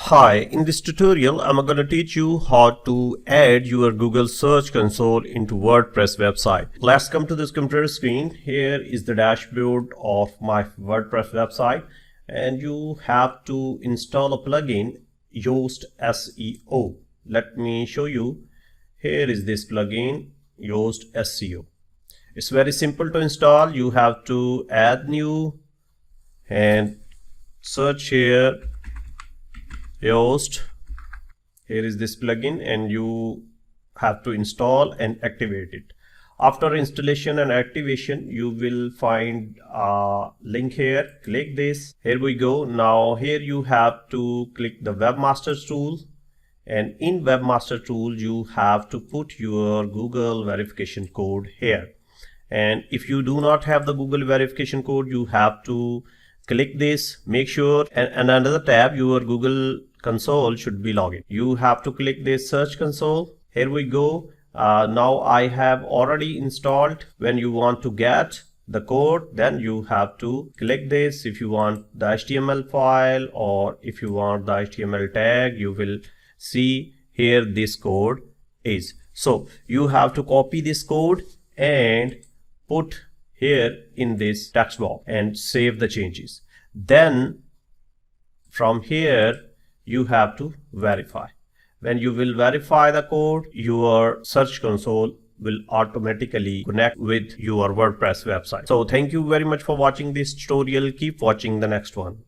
Hi, in this tutorial I'm going to teach you how to add your Google Search Console into WordPress website. Let's come to this computer screen. Here is the dashboard of my WordPress website, and you have to install a plugin, Yoast SEO. Let me show you. Here is this plugin, Yoast SEO. It's very simple to install. You have to add new and search here Yoast. Here is this plugin, and you have to install and activate it. After installation and activation, you will find a link here. Click this. Here we go. Now here you have to click the Webmaster tool, and in Webmaster tool you have to put your Google verification code here. And if you do not have the Google verification code, you have to click this. Make sure, and another tab, your Google console should be logged in. You have to click this search console. Here we go. Now I have already installed. When you want to get the code, then you have to click this. If you want the HTML file, or if you want the HTML tag, you will see here this code is. So you have to copy this code and put here in this text box and save the changes. Then from here you have to verify. When you will verify the code, your search console will automatically connect with your WordPress website. So thank you very much for watching this tutorial. Keep watching the next one.